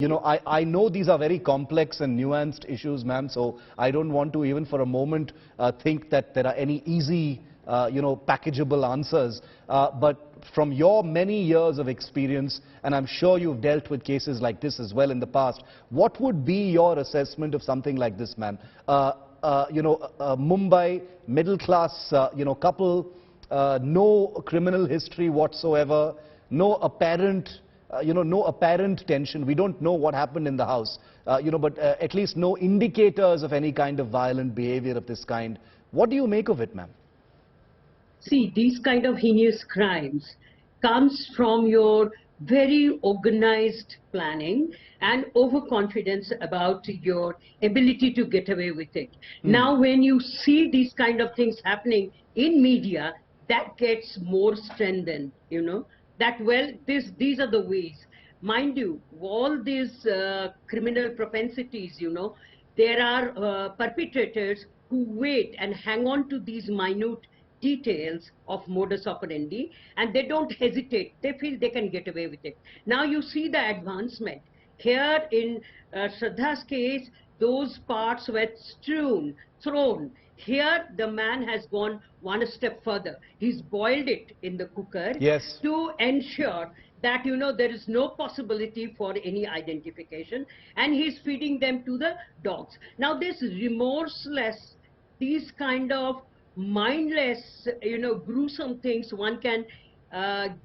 I know these are very complex and nuanced issues, ma'am, so I don't want to even for a moment think that there are any easy, packageable answers. But from your many years of experience, and I'm sure you've dealt with cases like this as well in the past, what would be your assessment of something like this, ma'am? Mumbai, middle-class, couple, no criminal history whatsoever, no apparent tension. We don't know what happened in the house, but at least no indicators of any kind of violent behavior of this kind. What do you make of it, ma'am? See, these kind of heinous crimes comes from your very organized planning and overconfidence about your ability to get away with it. Now, when you see these kind of things happening in media, that gets more strengthened, that, well, these are the ways. Mind you, all these criminal propensities, there are perpetrators who wait and hang on to these minute details of modus operandi, and they don't hesitate. They feel they can get away with it. Now you see the advancement. Here in Shraddha's case, those parts were thrown. Here, the man has gone one step further. He's boiled it in the cooker to ensure that, there is no possibility for any identification, and he's feeding them to the dogs. Now, this remorseless, these kind of mindless, gruesome things one can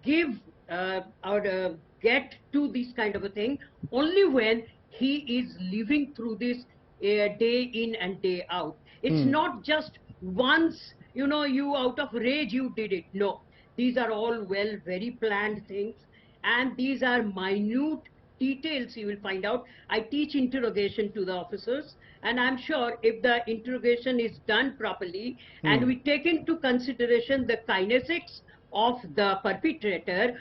give or get to this kind of a thing only when he is living through this day in and day out. It's not just once, you out of rage you did it. No, these are all very planned things, and these are minute details you will find out. I teach interrogation to the officers, and I'm sure if the interrogation is done properly and we take into consideration the kinesics of the perpetrator,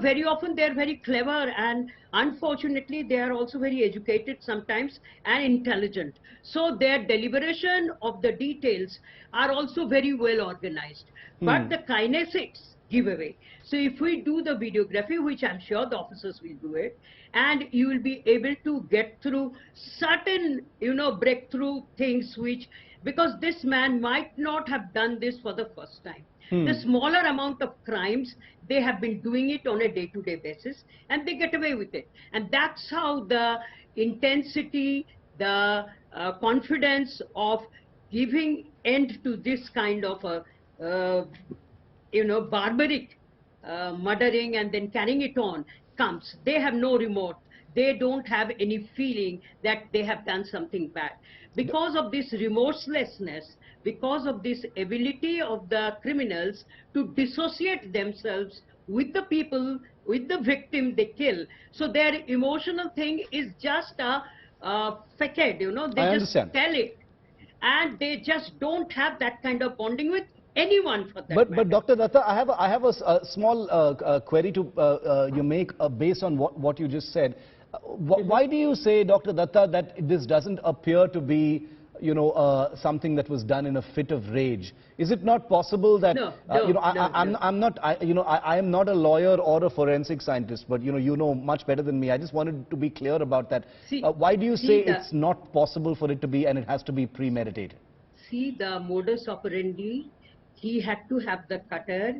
very often they are very clever, and unfortunately they are also very educated sometimes and intelligent. So their deliberation of the details are also very well organized. But the kinesics give away. So if we do the videography, which I'm sure the officers will do it, and you will be able to get through certain, breakthrough things because this man might not have done this for the first time. The smaller amount of crimes, they have been doing it on a day-to-day basis, and they get away with it. And that's how the intensity, the confidence of giving end to this kind of barbaric murdering and then carrying it on comes. They have no remorse. They don't have any feeling that they have done something bad. Because of this remorselessness, because of this ability of the criminals to dissociate themselves with the people, with the victim they kill. So their emotional thing is just a facade, they just tell it. And they just don't have that kind of bonding with anyone for that matter. But Dr. Datta, I have a small query to you make based on what you just said. Why do you say, Dr. Datta, that this doesn't appear to be, something that was done in a fit of rage? Is it not possible that, I am not a lawyer or a forensic scientist, but you know much better than me. I just wanted to be clear about that. Why do you say it's not possible for it to be, and it has to be premeditated? See, the modus operandi, he had to have the cutter,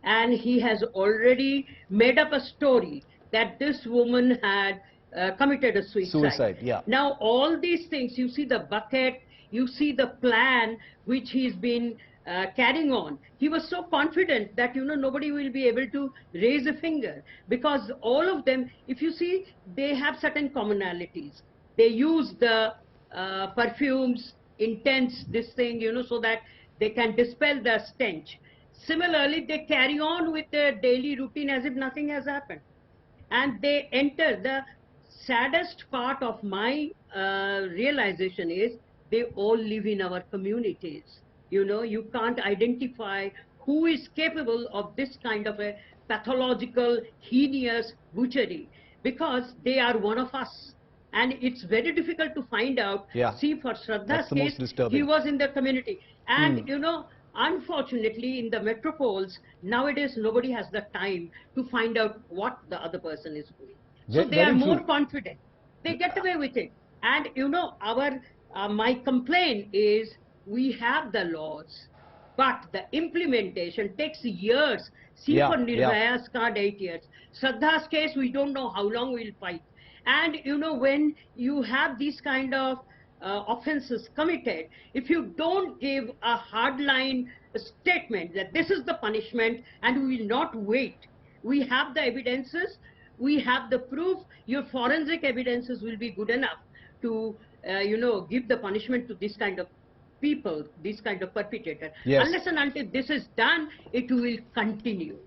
and he has already made up a story that this woman had committed a suicide. Now, all these things, you see the bucket, you see the plan which he's been carrying on. He was so confident that, nobody will be able to raise a finger, because all of them, if you see, they have certain commonalities. They use the perfumes, intense this thing, so that they can dispel the stench. Similarly, they carry on with their daily routine as if nothing has happened. And they enter. The saddest part of my realization is they all live in our communities. You can't identify who is capable of this kind of a pathological, heinous butchery, because they are one of us. And it's very difficult to find out. See, for Shraddha's case, he was in the community. And, unfortunately, in the metropoles, nowadays, nobody has the time to find out what the other person is doing. So they are more confident. They get away with it. And you know, my complaint is we have the laws, but the implementation takes years. See, Yeah, for yeah. Nirbhaya's card, 8 years. Shraddha's case, we don't know how long we'll fight. And you know, when you have these kind of offenses committed, if you don't give a hardline statement that this is the punishment and we will not wait, we have the evidences, we have the proof, your forensic evidences will be good enough to, you know, give the punishment to this kind of people, this kind of perpetrator. Yes. Unless and until this is done, it will continue.